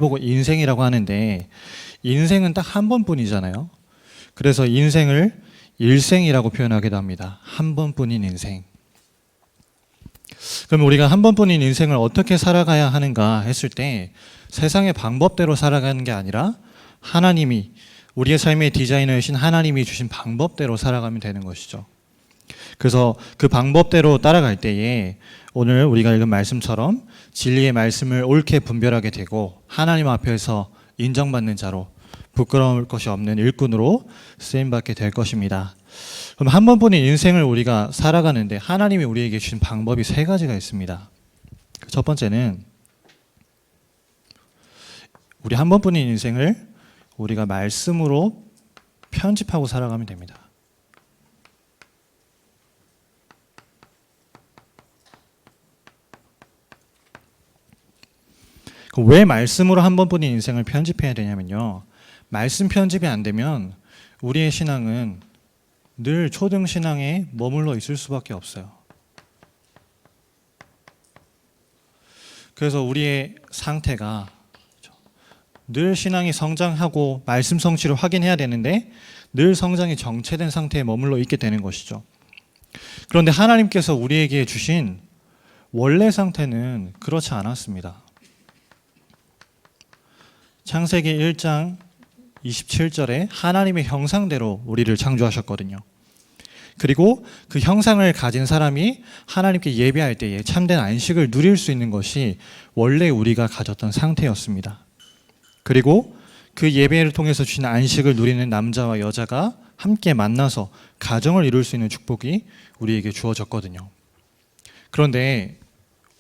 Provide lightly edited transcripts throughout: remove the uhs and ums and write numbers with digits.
보고 인생이라고 하는데 인생은 딱 한 번뿐이잖아요. 그래서 인생을 일생이라고 표현하기도 합니다. 한 번뿐인 인생. 그럼 우리가 한 번뿐인 인생을 어떻게 살아가야 하는가 했을 때 세상의 방법대로 살아가는 게 아니라 하나님이 우리의 삶의 디자이너이신 하나님이 주신 방법대로 살아가면 되는 것이죠. 그래서 그 방법대로 따라갈 때에 오늘 우리가 읽은 말씀처럼 진리의 말씀을 옳게 분별하게 되고 하나님 앞에서 인정받는 자로 부끄러울 것이 없는 일꾼으로 쓰임받게 될 것입니다. 그럼 한 번뿐인 인생을 우리가 살아가는데 하나님이 우리에게 주신 방법이 세 가지가 있습니다. 첫 번째는 우리 한 번뿐인 인생을 우리가 말씀으로 편집하고 살아가면 됩니다. 왜 말씀으로 한 번뿐인 인생을 편집해야 되냐면요. 말씀 편집이 안 되면 우리의 신앙은 늘 초등 신앙에 머물러 있을 수밖에 없어요. 그래서 우리의 상태가 늘 신앙이 성장하고 말씀 성취를 확인해야 되는데 늘 성장이 정체된 상태에 머물러 있게 되는 것이죠. 그런데 하나님께서 우리에게 주신 원래 상태는 그렇지 않았습니다. 창세기 1장 27절에 하나님의 형상대로 우리를 창조하셨거든요. 그리고 그 형상을 가진 사람이 하나님께 예배할 때에 참된 안식을 누릴 수 있는 것이 원래 우리가 가졌던 상태였습니다. 그리고 그 예배를 통해서 주신 안식을 누리는 남자와 여자가 함께 만나서 가정을 이룰 수 있는 축복이 우리에게 주어졌거든요. 그런데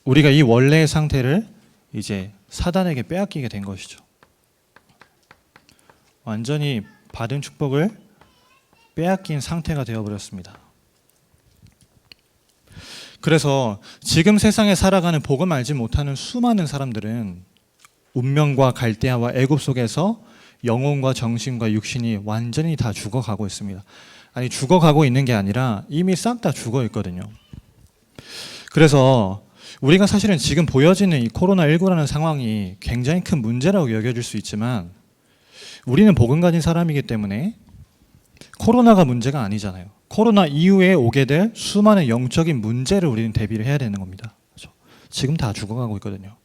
우리가 이 원래의 상태를 이제 사단에게 빼앗기게 된 것이죠. 완전히 받은 축복을 빼앗긴 상태가 되어버렸습니다. 그래서 지금 세상에 살아가는 복음 알지 못하는 수많은 사람들은 운명과 갈대아와 애굽 속에서 영혼과 정신과 육신이 완전히 다 죽어가고 있습니다. 아니 죽어가고 있는 게 아니라 이미 싹 다 죽어 있거든요. 그래서 우리가 사실은 지금 보여지는 이 코로나19라는 상황이 굉장히 큰 문제라고 여겨질 수 있지만 우리는 복음 가진 사람이기 때문에 코로나가 문제가 아니잖아요. 코로나 이후에 오게 될 수많은 영적인 문제를 우리는 대비를 해야 되는 겁니다. 그렇죠? 지금 다 죽어가고 있거든요.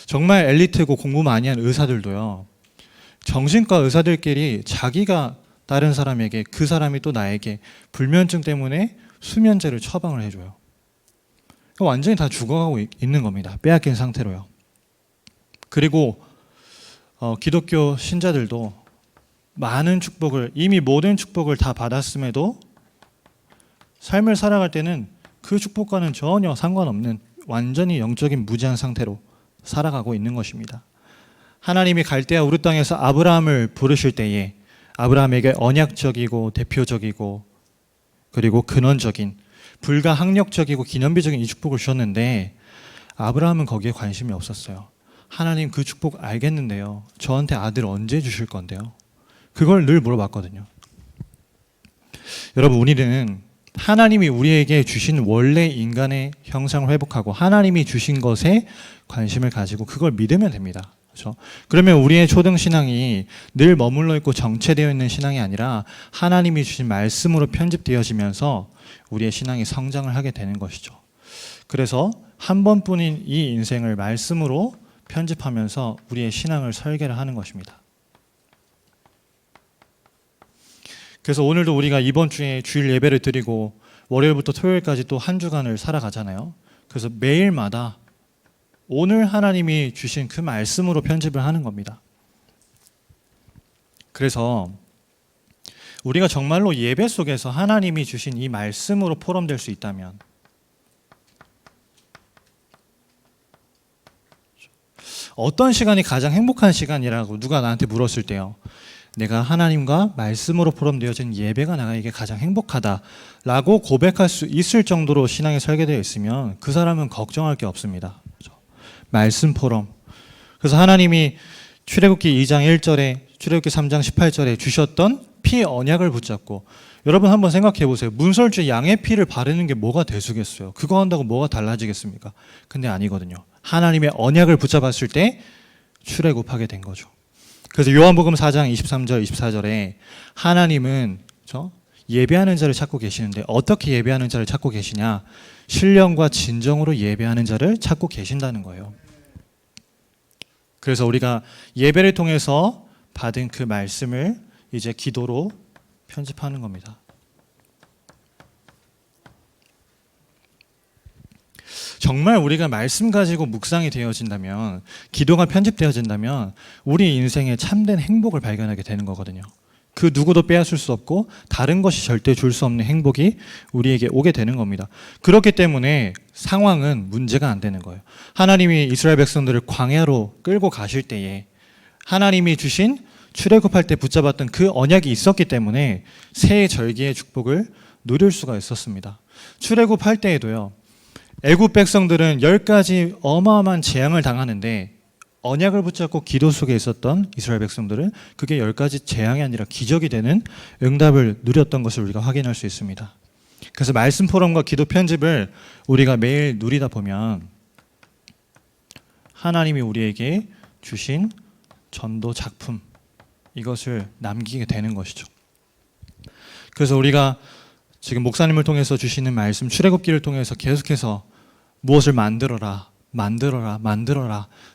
정말 엘리트고 공부 많이 한 의사들도요. 정신과 의사들끼리 자기가 다른 사람에게 그 사람이 또 나에게 불면증 때문에 수면제를 처방을 해줘요. 완전히 다 죽어가고 있는 겁니다. 빼앗긴 상태로요. 그리고 기독교 신자들도 많은 축복을 이미 모든 축복을 다 받았음에도 삶을 살아갈 때는 그 축복과는 전혀 상관없는 완전히 영적인 무지한 상태로 살아가고 있는 것입니다. 하나님이 갈대아 우르 땅에서 아브라함을 부르실 때에 아브라함에게 언약적이고 대표적이고 그리고 근원적인 불가항력적이고 기념비적인 이 축복을 주셨는데 아브라함은 거기에 관심이 없었어요. 하나님 그 축복 알겠는데요. 저한테 아들 언제 주실 건데요? 그걸 늘 물어봤거든요. 여러분 우리는 하나님이 우리에게 주신 원래 인간의 형상을 회복하고 하나님이 주신 것에 관심을 가지고 그걸 믿으면 됩니다. 그렇죠? 그러면 우리의 초등 신앙이 늘 머물러 있고 정체되어 있는 신앙이 아니라 하나님이 주신 말씀으로 편집되어지면서 우리의 신앙이 성장을 하게 되는 것이죠. 그래서 한 번뿐인 이 인생을 말씀으로 편집하면서 우리의 신앙을 설계를 하는 것입니다. 그래서 오늘도 우리가 이번 주에 주일 예배를 드리고 월요일부터 토요일까지 또 한 주간을 살아가잖아요. 그래서 매일마다 오늘 하나님이 주신 그 말씀으로 편집을 하는 겁니다. 그래서 우리가 정말로 예배 속에서 하나님이 주신 이 말씀으로 포럼될 수 있다면 어떤 시간이 가장 행복한 시간이라고 누가 나한테 물었을 때요. 내가 하나님과 말씀으로 포럼되어진 예배가 나에게 가장 행복하다라고 고백할 수 있을 정도로 신앙이 설계되어 있으면 그 사람은 걱정할 게 없습니다. 말씀 포럼. 그래서 하나님이 출애굽기 2장 1절에 출애굽기 3장 18절에 주셨던 피 언약을 붙잡고 여러분 한번 생각해 보세요. 문설주에 양의 피를 바르는 게 뭐가 대수겠어요? 그거 한다고 뭐가 달라지겠습니까? 근데 아니거든요. 하나님의 언약을 붙잡았을 때 출애굽하게 된 거죠. 그래서 요한복음 4장 23절 24절에 하나님은 예배하는 자를 찾고 계시는데 어떻게 예배하는 자를 찾고 계시냐? 신령과 진정으로 예배하는 자를 찾고 계신다는 거예요. 그래서 우리가 예배를 통해서 받은 그 말씀을 이제 기도로 편집하는 겁니다. 정말 우리가 말씀 가지고 묵상이 되어진다면, 기도가 편집되어진다면 우리 인생에 참된 행복을 발견하게 되는 거거든요. 그 누구도 빼앗을 수 없고 다른 것이 절대 줄 수 없는 행복이 우리에게 오게 되는 겁니다. 그렇기 때문에 상황은 문제가 안 되는 거예요. 하나님이 이스라엘 백성들을 광야로 끌고 가실 때에 하나님이 주신 출애굽할 때 붙잡았던 그 언약이 있었기 때문에 새 절기의 축복을 누릴 수가 있었습니다. 출애굽할 때에도요, 애굽 백성들은 10가지 어마어마한 재앙을 당하는데 언약을 붙잡고 기도 속에 있었던 이스라엘 백성들은 그게 10가지 재앙이 아니라 기적이 되는 응답을 누렸던 것을 우리가 확인할 수 있습니다. 그래서 말씀 포럼과 기도 편집을 우리가 매일 누리다 보면 하나님이 우리에게 주신 전도 작품, 이것을 남기게 되는 것이죠. 그래서 우리가 지금 목사님을 통해서 주시는 말씀, 출애굽기를 통해서 계속해서 무엇을 만들어라,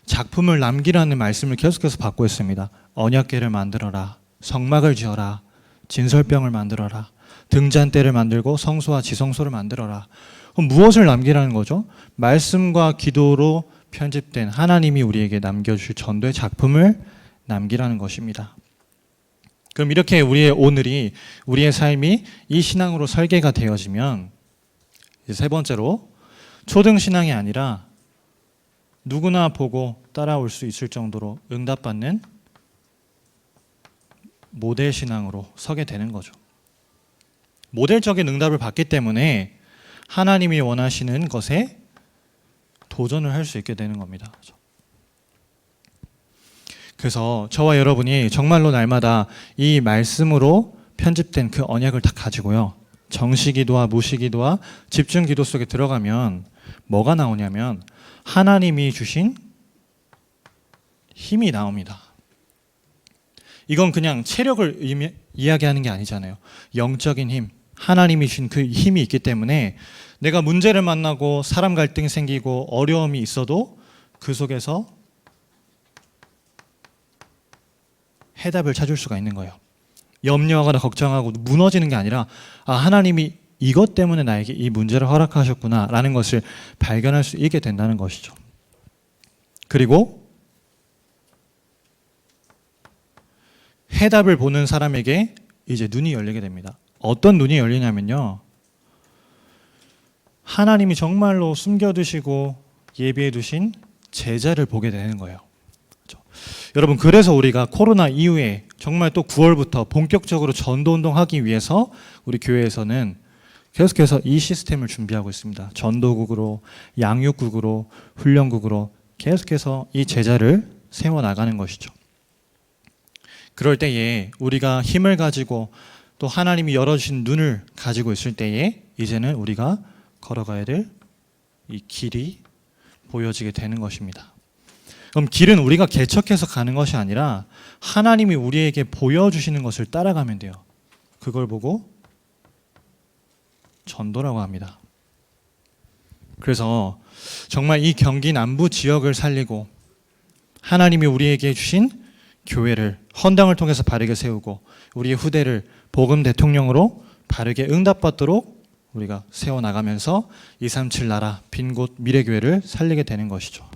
작품을 남기라는 말씀을 계속해서 받고 있습니다. 언약궤를 만들어라, 성막을 지어라, 진설병을 만들어라, 등잔대를 만들고 성소와 지성소를 만들어라. 그럼 무엇을 남기라는 거죠? 말씀과 기도로 편집된 하나님이 우리에게 남겨주실 전도의 작품을 남기라는 것입니다. 그럼 이렇게 우리의 오늘이, 우리의 삶이 이 신앙으로 설계가 되어지면 이제 세 번째로 초등신앙이 아니라 누구나 보고 따라올 수 있을 정도로 응답받는 모델신앙으로 서게 되는 거죠. 모델적인 응답을 받기 때문에 하나님이 원하시는 것에 도전을 할 수 있게 되는 겁니다. 그래서 저와 여러분이 정말로 날마다 이 말씀으로 편집된 그 언약을 다 가지고요, 정시기도와 무시기도와 집중기도 속에 들어가면 뭐가 나오냐면 하나님이 주신 힘이 나옵니다. 이건 그냥 체력을 이야기하는 게 아니잖아요. 영적인 힘, 하나님이 주신 그 힘이 있기 때문에 내가 문제를 만나고 사람 갈등이 생기고 어려움이 있어도 그 속에서 해답을 찾을 수가 있는 거예요. 염려하거나 걱정하고 무너지는 게 아니라 하나님이 이것 때문에 나에게 이 문제를 허락하셨구나 라는 것을 발견할 수 있게 된다는 것이죠. 그리고 해답을 보는 사람에게 이제 눈이 열리게 됩니다. 어떤 눈이 열리냐면요, 하나님이 정말로 숨겨두시고 예비해 두신 제자를 보게 되는 거예요. 여러분, 그래서 우리가 코로나 이후에 정말 또 9월부터 본격적으로 전도운동하기 위해서 우리 교회에서는 계속해서 이 시스템을 준비하고 있습니다. 전도국으로, 양육국으로, 훈련국으로 계속해서 이 제자를 세워나가는 것이죠. 그럴 때에 우리가 힘을 가지고 또 하나님이 열어주신 눈을 가지고 있을 때에 이제는 우리가 걸어가야 될 이 길이 보여지게 되는 것입니다. 그럼 길은 우리가 개척해서 가는 것이 아니라 하나님이 우리에게 보여주시는 것을 따라가면 돼요. 그걸 보고 전도라고 합니다. 그래서 정말 이 경기 남부 지역을 살리고 하나님이 우리에게 주신 교회를 헌당을 통해서 바르게 세우고 우리의 후대를 복음 대통령으로 바르게 응답받도록 우리가 세워나가면서 237 나라 빈곳 미래교회를 살리게 되는 것이죠.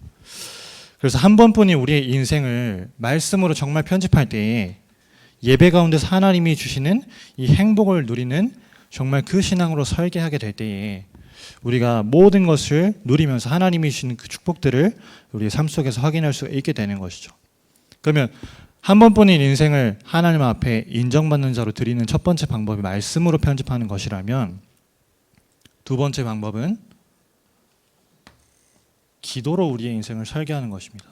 그래서 한 번뿐인 우리의 인생을 말씀으로 정말 편집할 때에 예배 가운데서 하나님이 주시는 이 행복을 누리는 정말 그 신앙으로 설계하게 될 때에 우리가 모든 것을 누리면서 하나님이 주시는 그 축복들을 우리의 삶 속에서 확인할 수 있게 되는 것이죠. 그러면 한 번뿐인 인생을 하나님 앞에 인정받는 자로 드리는 첫 번째 방법이 말씀으로 편집하는 것이라면, 두 번째 방법은 기도로 우리의 인생을 설계하는 것입니다.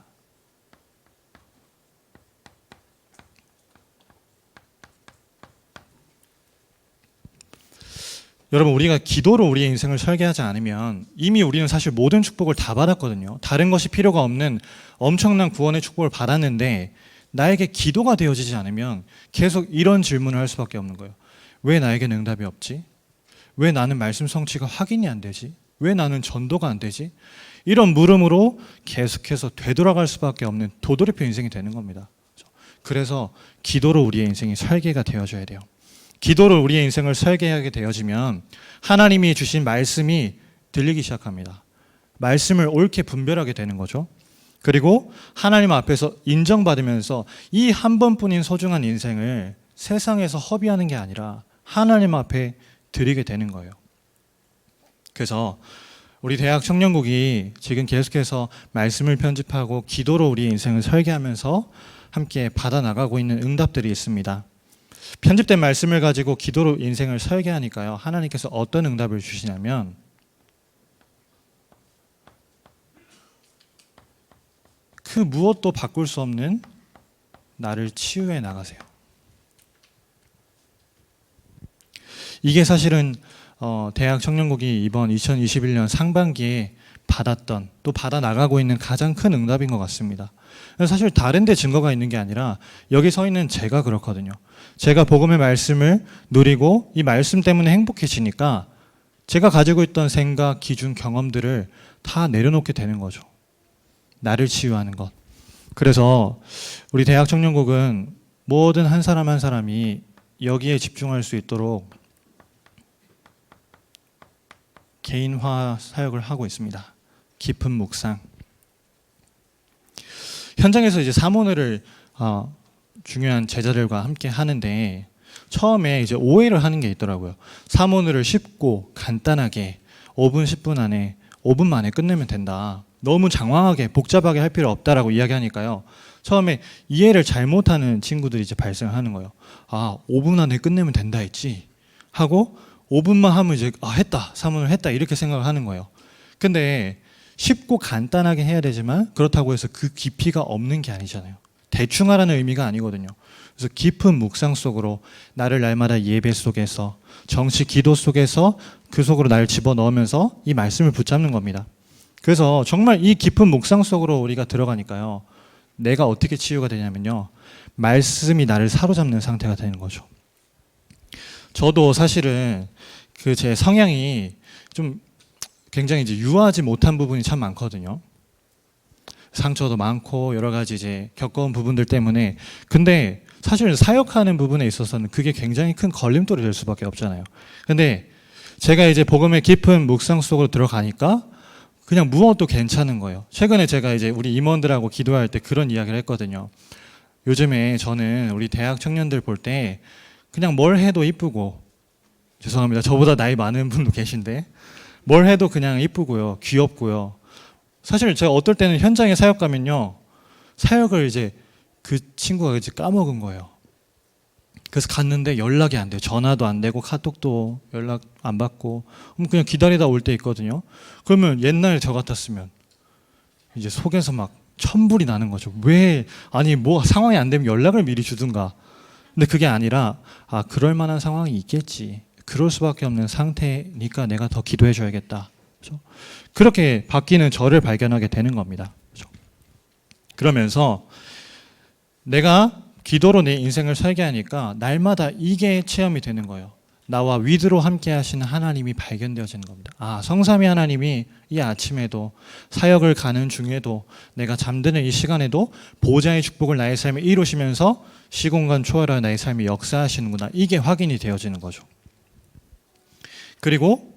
여러분, 우리가 기도로 우리의 인생을 설계하지 않으면 이미 우리는 사실 모든 축복을 다 받았거든요. 다른 것이 필요가 없는 엄청난 구원의 축복을 받았는데 나에게 기도가 되어지지 않으면 계속 이런 질문을 할 수밖에 없는 거예요. 왜 나에게는 응답이 없지? 왜 나는 말씀 성취가 확인이 안 되지? 왜 나는 전도가 안 되지? 이런 물음으로 계속해서 되돌아갈 수밖에 없는 도돌이표 인생이 되는 겁니다. 그래서 기도로 우리의 인생이 설계가 되어져야 돼요. 기도로 우리의 인생을 설계하게 되어지면 하나님이 주신 말씀이 들리기 시작합니다. 말씀을 옳게 분별하게 되는 거죠. 그리고 하나님 앞에서 인정받으면서 이 한 번뿐인 소중한 인생을 세상에서 허비하는 게 아니라 하나님 앞에 드리게 되는 거예요. 그래서 우리 대학 청년국이 지금 계속해서 말씀을 편집하고 기도로 우리의 인생을 설계하면서 함께 받아나가고 있는 응답들이 있습니다. 편집된 말씀을 가지고 기도로 인생을 설계하니까요, 하나님께서 어떤 응답을 주시냐면 그 무엇도 바꿀 수 없는 나를 치유해 나가세요. 이게 사실은 대학 청년국이 이번 2021년 상반기에 받았던, 또 받아나가고 있는 가장 큰 응답인 것 같습니다. 사실 다른 데 증거가 있는 게 아니라 여기 서 있는 제가 그렇거든요. 제가 복음의 말씀을 누리고 이 말씀 때문에 행복해지니까 제가 가지고 있던 생각, 기준, 경험들을 다 내려놓게 되는 거죠. 나를 치유하는 것. 그래서 우리 대학 청년국은 모든 한 사람 한 사람이 여기에 집중할 수 있도록 개인화 사역을 하고 있습니다. 깊은 묵상. 현장에서 이제 사모늘을 중요한 제자들과 함께 하는데 처음에 이제 오해를 하는 게 있더라고요. 사모늘을 쉽고 간단하게 5분, 10분 안에 5분 만에 끝내면 된다. 너무 장황하게 복잡하게 할 필요 없다라고 이야기하니까요. 처음에 이해를 잘못하는 친구들이 이제 발생하는 거예요. 5분 안에 끝내면 된다 했지 하고 5분만 하면 이제 했다, 사모늘 했다 이렇게 생각을 하는 거예요. 근데 쉽고 간단하게 해야 되지만 그렇다고 해서 그 깊이가 없는 게 아니잖아요. 대충 하라는 의미가 아니거든요. 그래서 깊은 묵상 속으로 나를 날마다 예배 속에서 정치 기도 속에서 그 속으로 나를 집어넣으면서 이 말씀을 붙잡는 겁니다. 그래서 정말 이 깊은 묵상 속으로 우리가 들어가니까요, 내가 어떻게 치유가 되냐면요, 말씀이 나를 사로잡는 상태가 되는 거죠. 저도 사실은 그 제 성향이 좀 굉장히 이제 유하지 못한 부분이 참 많거든요. 상처도 많고 여러 가지 이제 겪어온 부분들 때문에. 근데 사실 사역하는 부분에 있어서는 그게 굉장히 큰 걸림돌이 될 수밖에 없잖아요. 근데 제가 이제 복음의 깊은 묵상 속으로 들어가니까 그냥 무엇도 괜찮은 거예요. 최근에 제가 이제 우리 임원들하고 기도할 때 그런 이야기를 했거든요. 요즘에 저는 우리 대학 청년들 볼 때 그냥 뭘 해도 이쁘고, 죄송합니다. 저보다 나이 많은 분도 계신데 뭘 해도 그냥 이쁘고요, 귀엽고요. 사실 제가 어떨 때는 현장에 사역 가면요, 사역을 이제 그 친구가 이제 까먹은 거예요. 그래서 갔는데 연락이 안 돼요. 전화도 안 되고 카톡도 연락 안 받고 그냥 기다리다 올 때 있거든요. 그러면 옛날에 저 같았으면 이제 속에서 막 천불이 나는 거죠. 왜, 아니 뭐 상황이 안 되면 연락을 미리 주든가. 근데 그게 아니라 그럴 만한 상황이 있겠지. 그럴 수밖에 없는 상태니까 내가 더 기도해 줘야겠다. 그렇죠? 그렇게 바뀌는 저를 발견하게 되는 겁니다. 그렇죠? 그러면서 내가 기도로 내 인생을 설계하니까 날마다 이게 체험이 되는 거예요. 나와 위드로 함께 하시는 하나님이 발견되어지는 겁니다. 성삼위 하나님이 이 아침에도, 사역을 가는 중에도, 내가 잠드는 이 시간에도 보좌의 축복을 나의 삶에 이루시면서 시공간 초월하여 나의 삶에 역사하시는구나. 이게 확인이 되어지는 거죠. 그리고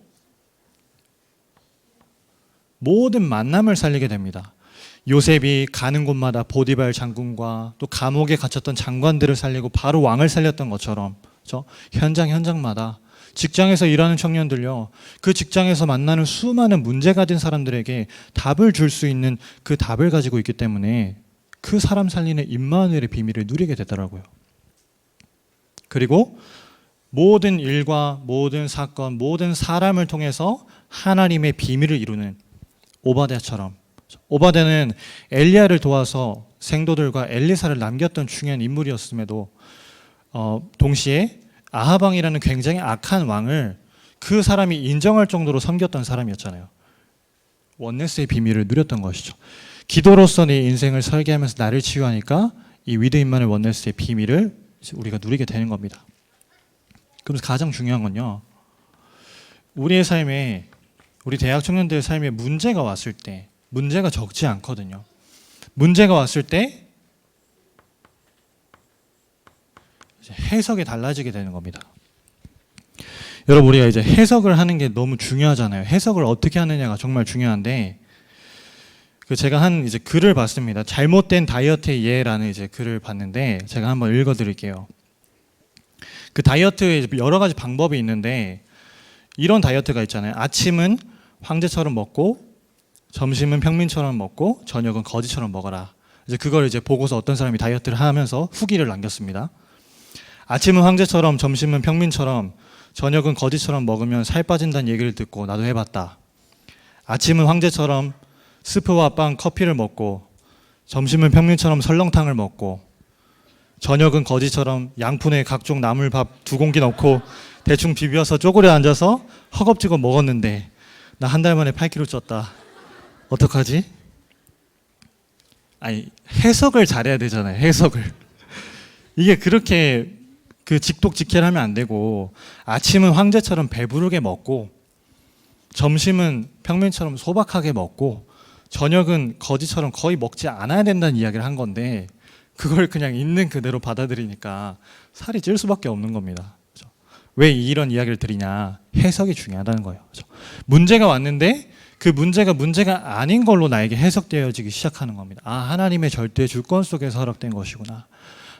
모든 만남을 살리게 됩니다. 요셉이 가는 곳마다 보디발 장군과 또 감옥에 갇혔던 장관들을 살리고 바로 왕을 살렸던 것처럼, 그렇죠? 현장마다 직장에서 일하는 청년들요, 그 직장에서 만나는 수많은 문제 가진 사람들에게 답을 줄 수 있는 그 답을 가지고 있기 때문에 그 사람 살리는 임마누엘의 비밀을 누리게 되더라고요. 그리고 모든 일과 모든 사건, 모든 사람을 통해서 하나님의 비밀을 이루는 오바댜처럼, 오바댜는 엘리야를 도와서 생도들과 엘리사를 남겼던 중요한 인물이었음에도 동시에 아하방이라는 굉장히 악한 왕을 그 사람이 인정할 정도로 섬겼던 사람이었잖아요. 원네스의 비밀을 누렸던 것이죠. 기도로서 내 인생을 설계하면서 나를 치유하니까 이 위드인만의 원네스의 비밀을 우리가 누리게 되는 겁니다. 그러면서 가장 중요한 건요, 우리의 삶에, 우리 대학 청년들의 삶에 문제가 왔을 때, 문제가 적지 않거든요. 문제가 왔을 때 이제 해석이 달라지게 되는 겁니다. 여러분, 우리가 이제 해석을 하는 게 너무 중요하잖아요. 해석을 어떻게 하느냐가 정말 중요한데, 제가 한 이제 글을 봤습니다. 잘못된 다이어트의 예라는 이제 글을 봤는데 제가 한번 읽어드릴게요. 그 다이어트에 여러 가지 방법이 있는데 이런 다이어트가 있잖아요. 아침은 황제처럼 먹고, 점심은 평민처럼 먹고, 저녁은 거지처럼 먹어라. 이제 그걸 이제 보고서 어떤 사람이 다이어트를 하면서 후기를 남겼습니다. 아침은 황제처럼, 점심은 평민처럼, 저녁은 거지처럼 먹으면 살 빠진다는 얘기를 듣고 나도 해봤다. 아침은 황제처럼 스프와 빵, 커피를 먹고, 점심은 평민처럼 설렁탕을 먹고, 저녁은 거지처럼 양푼에 각종 나물밥 2공기 넣고 대충 비벼서 쪼그려 앉아서 허겁지겁 먹었는데 나 한 달 만에 8kg 쪘다. 어떡하지? 아니, 해석을 잘해야 되잖아요. 해석을. 이게 그렇게 직독직해를 하면 안 되고, 아침은 황제처럼 배부르게 먹고, 점심은 평민처럼 소박하게 먹고, 저녁은 거지처럼 거의 먹지 않아야 된다는 이야기를 한 건데, 그걸 그냥 있는 그대로 받아들이니까 살이 찔 수밖에 없는 겁니다. 그렇죠? 왜 이런 이야기를 드리냐? 해석이 중요하다는 거예요. 그렇죠? 문제가 왔는데 그 문제가 아닌 걸로 나에게 해석되어지기 시작하는 겁니다. 아, 하나님의 절대 주권 속에서 허락된 것이구나.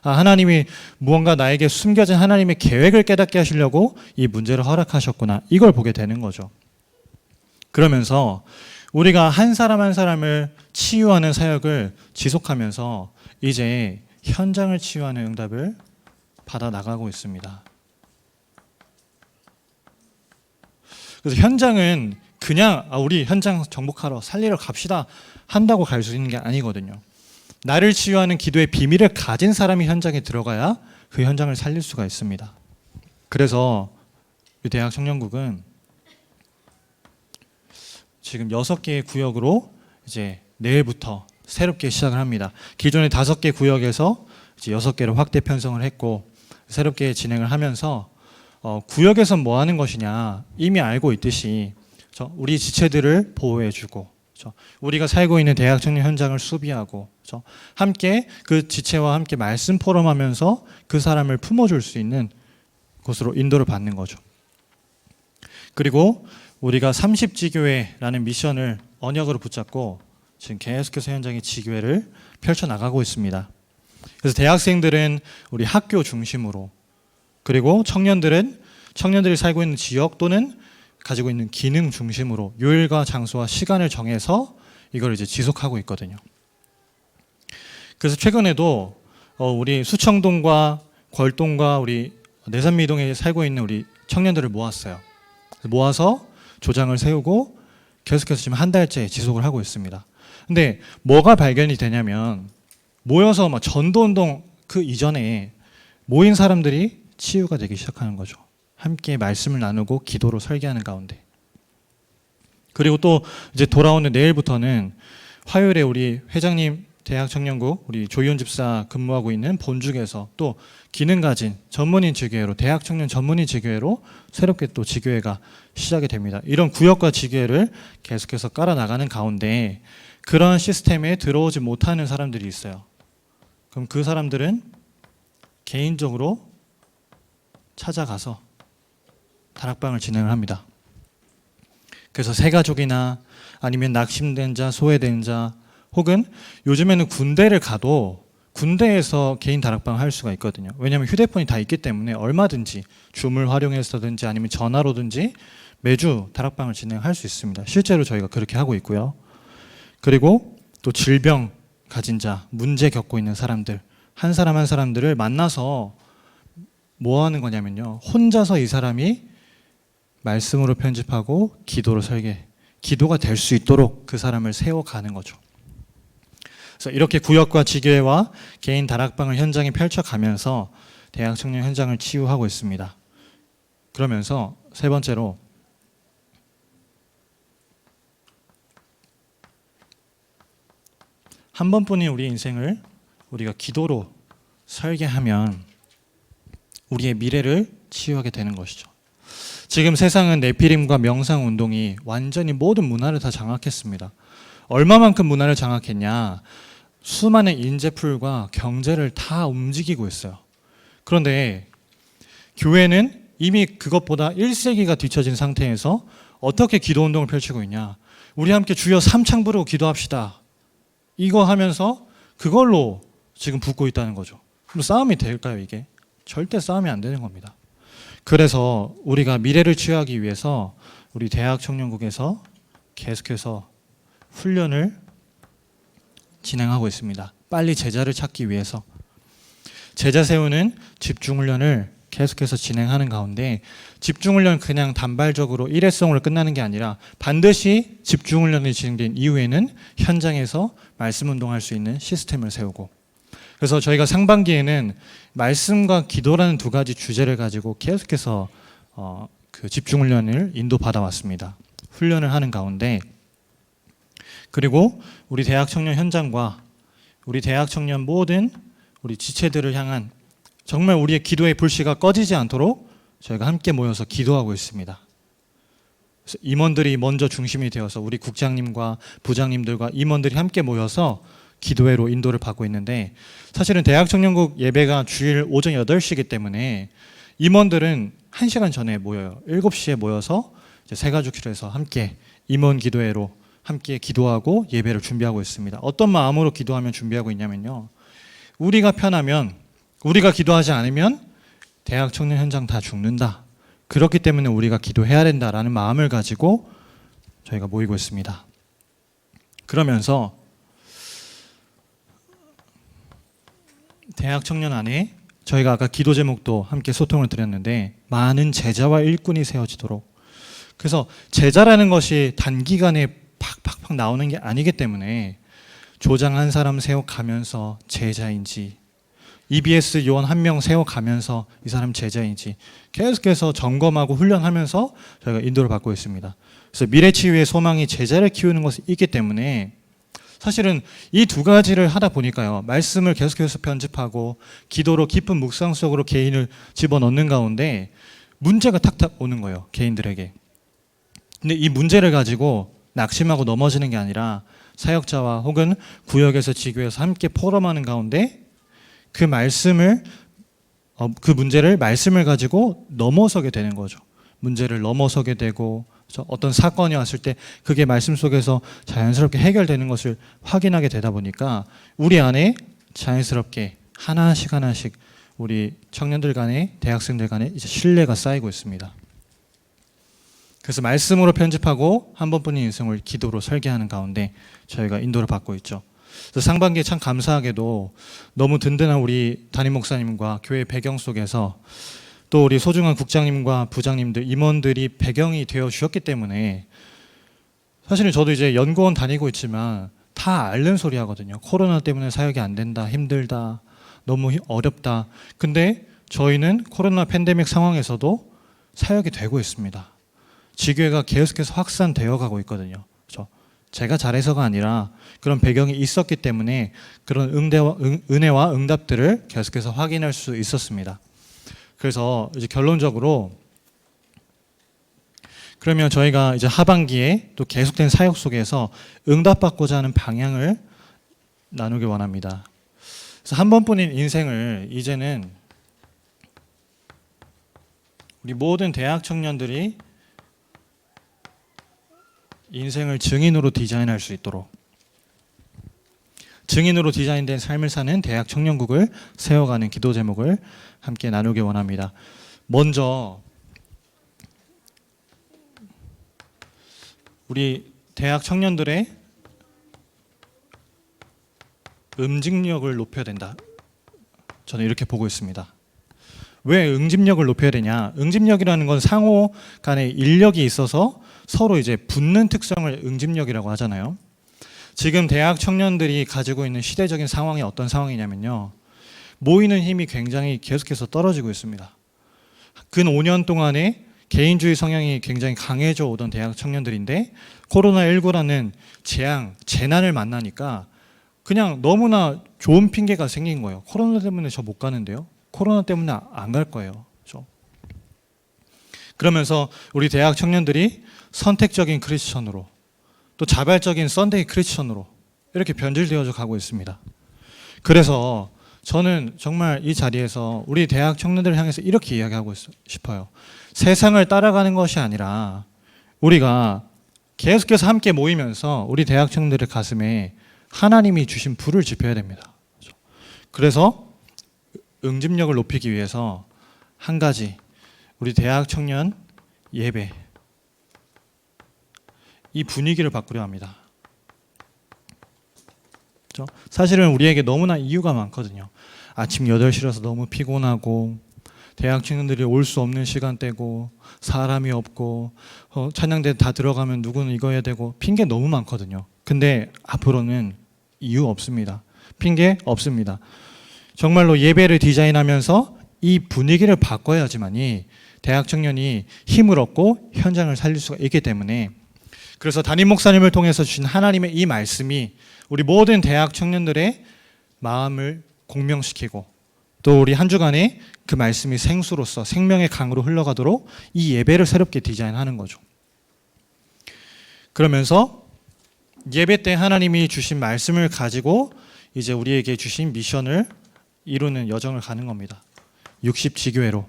아, 하나님이 무언가 나에게 숨겨진 하나님의 계획을 깨닫게 하시려고 이 문제를 허락하셨구나. 이걸 보게 되는 거죠. 그러면서 우리가 한 사람 한 사람을 치유하는 사역을 지속하면서 이제 현장을 치유하는 응답을 받아 나가고 있습니다. 그래서 현장은 그냥 우리 현장 정복하러 살리러 갑시다 한다고 갈 수 있는 게 아니거든요. 나를 치유하는 기도의 비밀을 가진 사람이 현장에 들어가야 그 현장을 살릴 수가 있습니다. 그래서 이 대학 청년국은 지금 6개의 구역으로 이제 내일부터 새롭게 시작을 합니다. 기존의 5개 구역에서 이제 6개로 확대 편성을 했고, 새롭게 진행을 하면서 구역에서 뭐 하는 것이냐 이미 알고 있듯이 우리 지체들을 보호해주고, 우리가 살고 있는 대학 청년 현장을 수비하고, 함께 그 지체와 함께 말씀 포럼하면서 그 사람을 품어줄 수 있는 곳으로 인도를 받는 거죠. 그리고 우리가 30지교회라는 미션을 언약으로 붙잡고 지금 계속해서 현장의 지교회를 펼쳐나가고 있습니다. 그래서 대학생들은 우리 학교 중심으로, 그리고 청년들이 살고 있는 지역 또는 가지고 있는 기능 중심으로 요일과 장소와 시간을 정해서 이걸 이제 지속하고 있거든요. 그래서 최근에도 우리 수청동과 걸동과 우리 내산미동에 살고 있는 우리 청년들을 모았어요. 모아서 조장을 세우고 계속해서 지금 한 달째 지속을 하고 있습니다. 근데 뭐가 발견이 되냐면, 모여서 막 전도운동 그 이전에 모인 사람들이 치유가 되기 시작하는 거죠. 함께 말씀을 나누고 기도로 설계하는 가운데. 그리고 또 이제 돌아오는 내일부터는 화요일에 우리 회장님 대학 청년국 우리 조희원 집사 근무하고 있는 본죽에서 또 기능 가진 전문인 지교회로, 대학 청년 전문인 지교회로 새롭게 또 지교회가 시작이 됩니다. 이런 구역과 지교회를 계속해서 깔아 나가는 가운데 그런 시스템에 들어오지 못하는 사람들이 있어요. 그럼 그 사람들은 개인적으로 찾아가서 다락방을 진행을 합니다. 그래서 새가족이나 아니면 낙심된 자, 소외된 자, 혹은 요즘에는 군대를 가도 군대에서 개인 다락방 할 수가 있거든요. 왜냐하면 휴대폰이 다 있기 때문에 얼마든지 줌을 활용해서든지 아니면 전화로든지 매주 다락방을 진행할 수 있습니다. 실제로 저희가 그렇게 하고 있고요. 그리고 또 질병 가진 자, 문제 겪고 있는 사람들, 한 사람 한 사람들을 만나서 뭐 하는 거냐면요, 혼자서 이 사람이 말씀으로 편집하고 기도로 설계, 기도가 될 수 있도록 그 사람을 세워가는 거죠. 그래서 이렇게 구역과 지교회와 개인 다락방을 현장에 펼쳐가면서 대학 청년 현장을 치유하고 있습니다. 그러면서 세 번째로 한 번뿐인 우리 인생을 우리가 기도로 설계하면 우리의 미래를 치유하게 되는 것이죠. 지금 세상은 네피림과 명상 운동이 완전히 모든 문화를 다 장악했습니다. 얼마만큼 문화를 장악했냐? 수많은 인재풀과 경제를 다 움직이고 있어요. 그런데 교회는 이미 그것보다 1세기가 뒤처진 상태에서 어떻게 기도 운동을 펼치고 있냐? 우리 함께 주여 삼창 부르고 기도합시다. 이거 하면서 그걸로 지금 붙고 있다는 거죠. 그럼 싸움이 될까요, 이게? 절대 싸움이 안 되는 겁니다. 그래서 우리가 미래를 치유하기 위해서 우리 대학 청년국에서 계속해서 훈련을 진행하고 있습니다. 빨리 제자를 찾기 위해서 제자 세우는 집중훈련을 계속해서 진행하는 가운데 집중훈련 그냥 단발적으로 일회성으로 끝나는 게 아니라 반드시 집중훈련이 진행된 이후에는 현장에서 말씀 운동할 수 있는 시스템을 세우고, 그래서 저희가 상반기에는 말씀과 기도라는 두 가지 주제를 가지고 계속해서 그 집중훈련을 인도받아 왔습니다. 훈련을 하는 가운데, 그리고 우리 대학 청년 현장과 우리 대학 청년 모든 우리 지체들을 향한 정말 우리의 기도의 불씨가 꺼지지 않도록 저희가 함께 모여서 기도하고 있습니다. 그래서 임원들이 먼저 중심이 되어서 우리 국장님과 부장님들과 임원들이 함께 모여서 기도회로 인도를 받고 있는데, 사실은 대학 청년국 예배가 주일 오전 8시이기 때문에 임원들은 1시간 전에 모여요. 7시에 모여서 이제 새가족실에서 함께 임원 기도회로 함께 기도하고 예배를 준비하고 있습니다. 어떤 마음으로 기도하면 준비하고 있냐면요, 우리가 편하면, 우리가 기도하지 않으면 대학 청년 현장 다 죽는다. 그렇기 때문에 우리가 기도해야 된다라는 마음을 가지고 저희가 모이고 있습니다. 그러면서 대학 청년 안에 저희가 아까 기도 제목도 함께 소통을 드렸는데, 많은 제자와 일꾼이 세워지도록. 그래서 제자라는 것이 단기간에 팍팍팍 나오는 게 아니기 때문에 조장 한 사람 세워가면서 제자인지, EBS 요원 1명 세워가면서 이 사람 제자인지 계속해서 점검하고 훈련하면서 저희가 인도를 받고 있습니다. 그래서 미래치유의 소망이 제자를 키우는 것이 있기 때문에 사실은 이 두 가지를 하다 보니까요, 말씀을 계속해서 편집하고 기도로 깊은 묵상 속으로 개인을 집어넣는 가운데 문제가 탁탁 오는 거예요, 개인들에게. 근데 이 문제를 가지고 낙심하고 넘어지는 게 아니라 사역자와 혹은 구역에서 지교에서 함께 포럼하는 가운데 그 말씀을 그 문제를 말씀을 가지고 넘어서게 되는 거죠. 문제를 넘어서게 되고, 어떤 사건이 왔을 때 그게 말씀 속에서 자연스럽게 해결되는 것을 확인하게 되다 보니까 우리 안에 자연스럽게 하나씩 하나씩 우리 청년들 간에, 대학생들 간에 이제 신뢰가 쌓이고 있습니다. 그래서 말씀으로 편집하고 한 번뿐인 인생을 기도로 설계하는 가운데 저희가 인도를 받고 있죠. 그래서 상반기에 참 감사하게도 너무 든든한 우리 담임 목사님과 교회 배경 속에서 또 우리 소중한 국장님과 부장님들, 임원들이 배경이 되어 주셨기 때문에, 사실은 저도 이제 연구원 다니고 있지만 다 앓는 소리 하거든요. 코로나 때문에 사역이 안 된다, 힘들다, 너무 어렵다. 근데 저희는 코로나 팬데믹 상황에서도 사역이 되고 있습니다. 지교회가 계속해서 확산되어 가고 있거든요. 그렇죠? 제가 잘해서가 아니라 그런 배경이 있었기 때문에 그런 은혜와 응답들을 계속해서 확인할 수 있었습니다. 그래서 이제 결론적으로, 그러면 저희가 이제 하반기에 또 계속된 사역 속에서 응답받고자 하는 방향을 나누기 원합니다. 그래서 한 번뿐인 인생을 이제는 우리 모든 대학 청년들이 인생을 증인으로 디자인할 수 있도록, 증인으로 디자인된 삶을 사는 대학 청년국을 세워가는 기도 제목을 함께 나누기 원합니다. 먼저 우리 대학 청년들의 응집력을 높여야 된다. 저는 이렇게 보고 있습니다. 왜 응집력을 높여야 되냐? 응집력이라는 건 상호 간의 인력이 있어서 서로 이제 붙는 특성을 응집력이라고 하잖아요. 지금 대학 청년들이 가지고 있는 시대적인 상황이 어떤 상황이냐면요, 모이는 힘이 굉장히 계속해서 떨어지고 있습니다. 근 5년 동안에 개인주의 성향이 굉장히 강해져 오던 대학 청년들인데 코로나19라는 재난을 만나니까 그냥 너무나 좋은 핑계가 생긴 거예요. 코로나 때문에 저 못 가는데요. 코로나 때문에 안 갈 거예요. 그렇죠? 그러면서 우리 대학 청년들이 선택적인 크리스천으로 또 자발적인 썬데이 크리스천으로 이렇게 변질되어져 가고 있습니다. 그래서 저는 정말 이 자리에서 우리 대학 청년들을 향해서 이렇게 이야기하고 싶어요. 세상을 따라가는 것이 아니라 우리가 계속해서 함께 모이면서 우리 대학 청년들의 가슴에 하나님이 주신 불을 지펴야 됩니다. 그래서 응집력을 높이기 위해서 한 가지, 우리 대학 청년 예배, 이 분위기를 바꾸려 합니다. 사실은 우리에게 너무나 이유가 많거든요. 아침 8시라서 너무 피곤하고, 대학 청년들이 올 수 없는 시간대고, 사람이 없고, 찬양대 다 들어가면 누구는 이거 해야 되고, 핑계 너무 많거든요. 근데 앞으로는 이유 없습니다. 핑계 없습니다. 정말로 예배를 디자인하면서 이 분위기를 바꿔야지만이 대학 청년이 힘을 얻고 현장을 살릴 수가 있기 때문에, 그래서 담임 목사님을 통해서 주신 하나님의 이 말씀이 우리 모든 대학 청년들의 마음을 공명시키고, 또 우리 한 주간에 그 말씀이 생수로서 생명의 강으로 흘러가도록 이 예배를 새롭게 디자인하는 거죠. 그러면서 예배 때 하나님이 주신 말씀을 가지고 이제 우리에게 주신 미션을 이루는 여정을 가는 겁니다. 60지교회로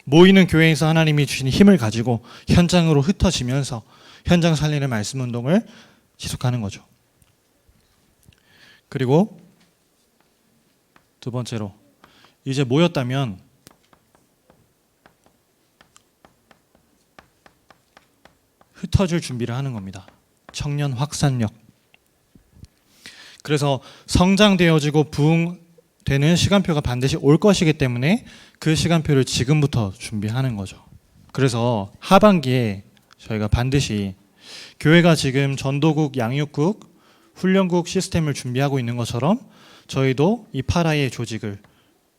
모이는 교회에서 하나님이 주신 힘을 가지고 현장으로 흩어지면서 현장 살리는 말씀 운동을 지속하는 거죠. 그리고 두 번째로, 이제 모였다면 흩어질 준비를 하는 겁니다. 청년 확산력. 그래서 성장되어지고 부흥되는 시간표가 반드시 올 것이기 때문에 그 시간표를 지금부터 준비하는 거죠. 그래서 하반기에 저희가 반드시 교회가 지금 전도국, 양육국, 훈련국 시스템을 준비하고 있는 것처럼 저희도 이 파라의 조직을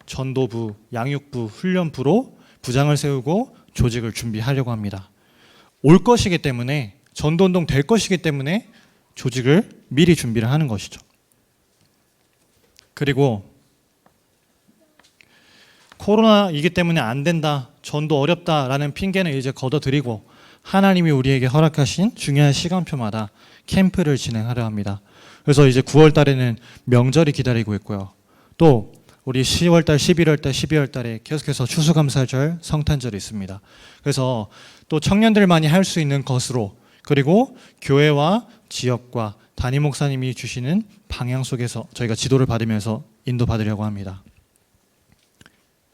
전도부, 양육부, 훈련부로 부장을 세우고 조직을 준비하려고 합니다. 올 것이기 때문에, 전도운동 될 것이기 때문에 조직을 미리 준비를 하는 것이죠. 그리고 코로나이기 때문에 안 된다, 전도 어렵다라는 핑계는 이제 걷어들이고 하나님이 우리에게 허락하신 중요한 시간표마다 캠프를 진행하려 합니다. 그래서 이제 9월 달에는 명절이 기다리고 있고요. 또 우리 10월 달, 11월 달, 12월 달에 계속해서 추수감사절, 성탄절이 있습니다. 그래서 또 청년들만이 할 수 있는 것으로, 그리고 교회와 지역과 담임 목사님이 주시는 방향 속에서 저희가 지도를 받으면서 인도받으려고 합니다.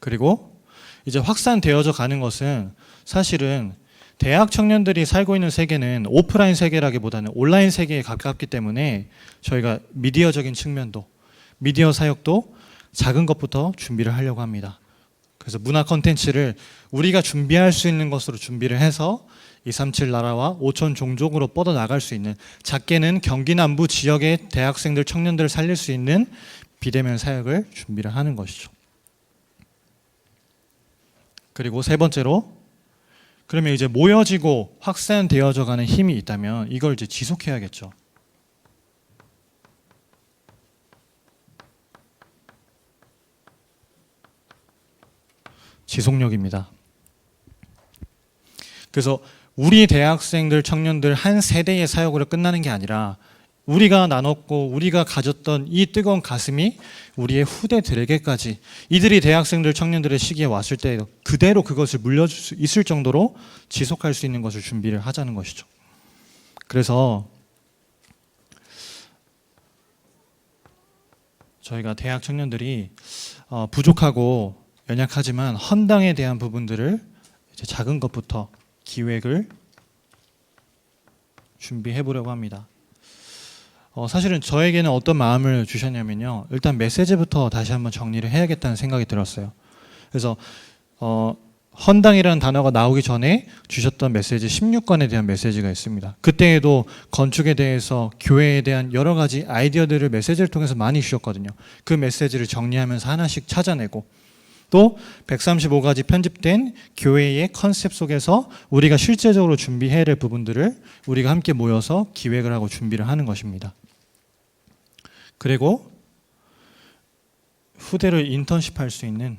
그리고 이제 확산되어져 가는 것은 사실은 대학 청년들이 살고 있는 세계는 오프라인 세계라기보다는 온라인 세계에 가깝기 때문에 저희가 미디어적인 측면도, 미디어 사역도 작은 것부터 준비를 하려고 합니다. 그래서 문화 콘텐츠를 우리가 준비할 수 있는 것으로 준비를 해서 237 나라와 5천 종족으로 뻗어나갈 수 있는, 작게는 경기 남부 지역의 대학생들, 청년들을 살릴 수 있는 비대면 사역을 준비를 하는 것이죠. 그리고 세 번째로, 그러면 이제 모여지고 확산되어져 가는 힘이 있다면 이걸 이제 지속해야겠죠. 지속력입니다. 그래서 우리 대학생들, 청년들 한 세대의 사역으로 끝나는 게 아니라 우리가 나눴고 우리가 가졌던 이 뜨거운 가슴이 우리의 후대들에게까지, 이들이 대학생들, 청년들의 시기에 왔을 때 그대로 그것을 물려줄 수 있을 정도로 지속할 수 있는 것을 준비를 하자는 것이죠. 그래서 저희가 대학 청년들이 부족하고 연약하지만 헌당에 대한 부분들을 이제 작은 것부터 기획을 준비해 보려고 합니다. 사실은 저에게는 어떤 마음을 주셨냐면요, 일단 메시지부터 다시 한번 정리를 해야겠다는 생각이 들었어요. 그래서 헌당이라는 단어가 나오기 전에 주셨던 메시지 16권에 대한 메시지가 있습니다. 그때에도 건축에 대해서, 교회에 대한 여러 가지 아이디어들을 메시지를 통해서 많이 주셨거든요. 그 메시지를 정리하면서 하나씩 찾아내고, 또 135가지 편집된 교회의 컨셉 속에서 우리가 실제적으로 준비해야 할 부분들을 우리가 함께 모여서 기획을 하고 준비를 하는 것입니다. 그리고 후대를 인턴십 할 수 있는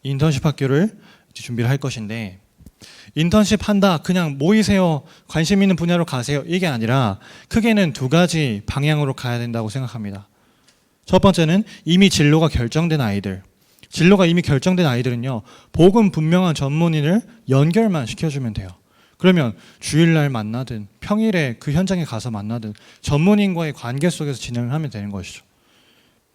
인턴십 학교를 준비를 할 것인데, 인턴십 한다, 그냥 모이세요, 관심 있는 분야로 가세요, 이게 아니라 크게는 두 가지 방향으로 가야 된다고 생각합니다. 첫 번째는 이미 진로가 결정된 아이들. 진로가 이미 결정된 아이들은요, 복음 분명한 전문인을 연결만 시켜주면 돼요. 그러면 주일날 만나든 평일에 그 현장에 가서 만나든 전문인과의 관계 속에서 진행을 하면 되는 것이죠.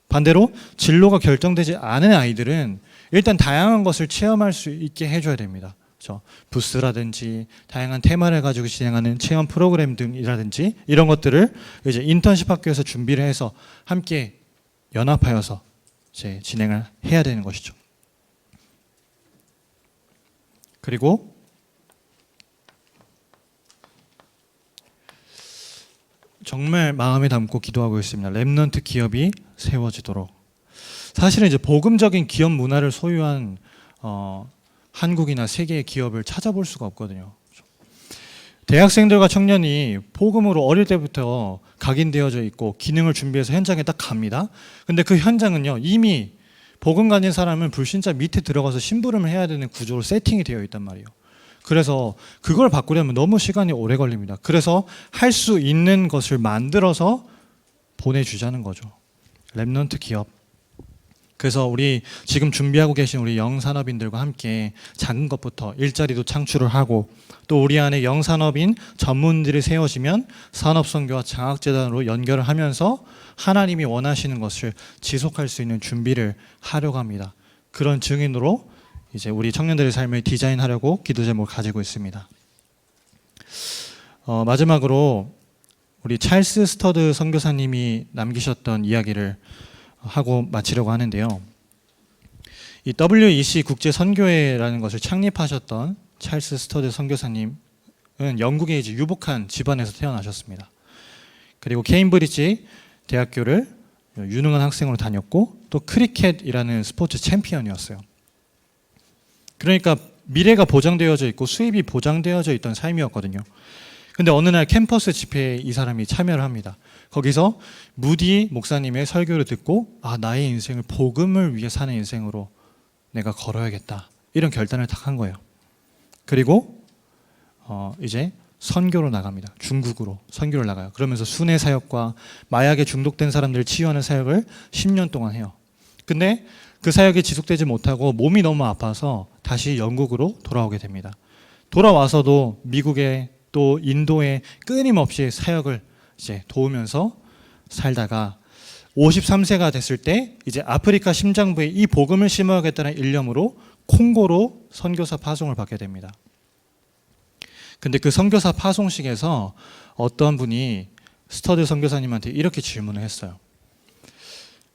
반대로 진로가 결정되지 않은 아이들은 일단 다양한 것을 체험할 수 있게 해줘야 됩니다. 그렇죠? 부스라든지 다양한 테마를 가지고 진행하는 체험 프로그램 등이라든지 이런 것들을 이제 인턴십 학교에서 준비를 해서 함께 연합하여서 이제 진행을 해야 되는 것이죠. 그리고 정말 마음에 담고 기도하고 있습니다. 렘넌트 기업이 세워지도록. 사실은 이제 복음적인 기업 문화를 소유한 한국이나 세계의 기업을 찾아볼 수가 없거든요. 대학생들과 청년이 복음으로 어릴 때부터 각인되어져 있고 기능을 준비해서 현장에 딱 갑니다. 근데 그 현장은요, 이미 복음 가진 사람은 불신자 밑에 들어가서 심부름을 해야 되는 구조로 세팅이 되어 있단 말이에요. 그래서 그걸 바꾸려면 너무 시간이 오래 걸립니다. 그래서 할 수 있는 것을 만들어서 보내주자는 거죠. 렘넌트 기업. 그래서 우리 지금 준비하고 계신 우리 영산업인들과 함께 작은 것부터 일자리도 창출을 하고, 또 우리 안에 영산업인 전문들이 세워지면 산업선교와 장학재단으로 연결을 하면서 하나님이 원하시는 것을 지속할 수 있는 준비를 하려고 합니다. 그런 증인으로 이제 우리 청년들의 삶을 디자인하려고 기도 제목을 가지고 있습니다. 마지막으로 우리 찰스 스터드 선교사님이 남기셨던 이야기를 하고 마치려고 하는데요. 이 WEC 국제 선교회라는 것을 창립하셨던 찰스 스터드 선교사님은 영국의 이제 유복한 집안에서 태어나셨습니다. 그리고 케임브리지 대학교를 유능한 학생으로 다녔고, 또 크리켓이라는 스포츠 챔피언이었어요. 그러니까 미래가 보장되어져 있고 수입이 보장되어져 있던 삶이었거든요. 근데 어느 날 캠퍼스 집회에 이 사람이 참여를 합니다. 거기서 무디 목사님의 설교를 듣고, 나의 인생을 복음을 위해 사는 인생으로 내가 걸어야겠다, 이런 결단을 딱 한 거예요. 그리고 이제 선교로 나갑니다. 중국으로 선교를 나가요. 그러면서 순회 사역과 마약에 중독된 사람들을 치유하는 사역을 10년 동안 해요. 근데 그 사역이 지속되지 못하고 몸이 너무 아파서 다시 영국으로 돌아오게 됩니다. 돌아와서도 미국에 또 인도에 끊임없이 사역을 이제 도우면서 살다가 53세가 됐을 때 이제 아프리카 심장부에 이 복음을 심어야겠다는 일념으로 콩고로 선교사 파송을 받게 됩니다. 근데 그 선교사 파송식에서 어떤 분이 스터드 선교사님한테 이렇게 질문을 했어요.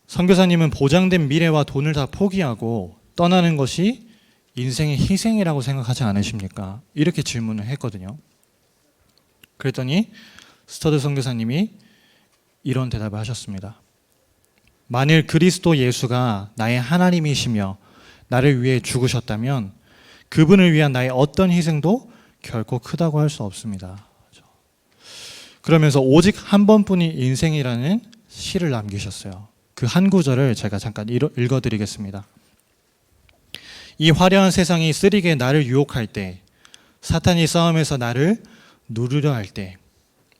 선교사님은 보장된 미래와 돈을 다 포기하고 떠나는 것이 인생의 희생이라고 생각하지 않으십니까? 이렇게 질문을 했거든요. 그랬더니 스터드 선교사님이 이런 대답을 하셨습니다. 만일 그리스도 예수가 나의 하나님이시며 나를 위해 죽으셨다면 그분을 위한 나의 어떤 희생도 결코 크다고 할 수 없습니다. 그러면서 오직 한 번뿐인 인생이라는 시를 남기셨어요. 그 한 구절을 제가 잠깐 읽어드리겠습니다. 이 화려한 세상이 쓰리게 나를 유혹할 때, 사탄이 싸움에서 나를 누르려 할 때,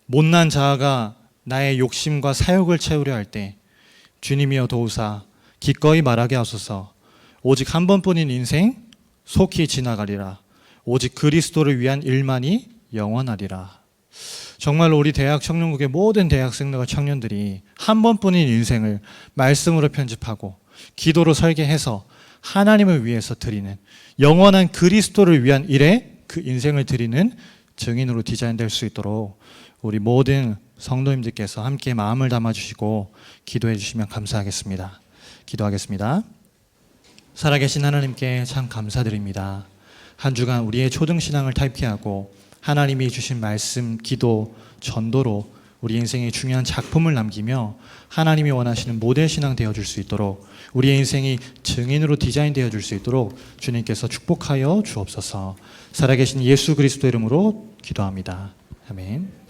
못난 자아가 나의 욕심과 사욕을 채우려 할 때, 주님이여 도우사 기꺼이 말하게 하소서. 오직 한 번뿐인 인생 속히 지나가리라. 오직 그리스도를 위한 일만이 영원하리라. 정말로 우리 대학 청년국의 모든 대학생들과 청년들이 한 번뿐인 인생을 말씀으로 편집하고 기도로 설계해서 하나님을 위해서 드리는, 영원한 그리스도를 위한 일에 그 인생을 드리는 증인으로 디자인될 수 있도록 우리 모든 성도님들께서 함께 마음을 담아주시고 기도해 주시면 감사하겠습니다. 기도하겠습니다. 살아계신 하나님께 참 감사드립니다. 한 주간 우리의 초등신앙을 탈피하고 하나님이 주신 말씀, 기도, 전도로 우리 인생의 중요한 작품을 남기며 하나님이 원하시는 모델신앙 되어줄 수 있도록, 우리의 인생이 증인으로 디자인되어 줄 수 있도록 주님께서 축복하여 주옵소서. 살아계신 예수 그리스도 이름으로 기도합니다. 아멘.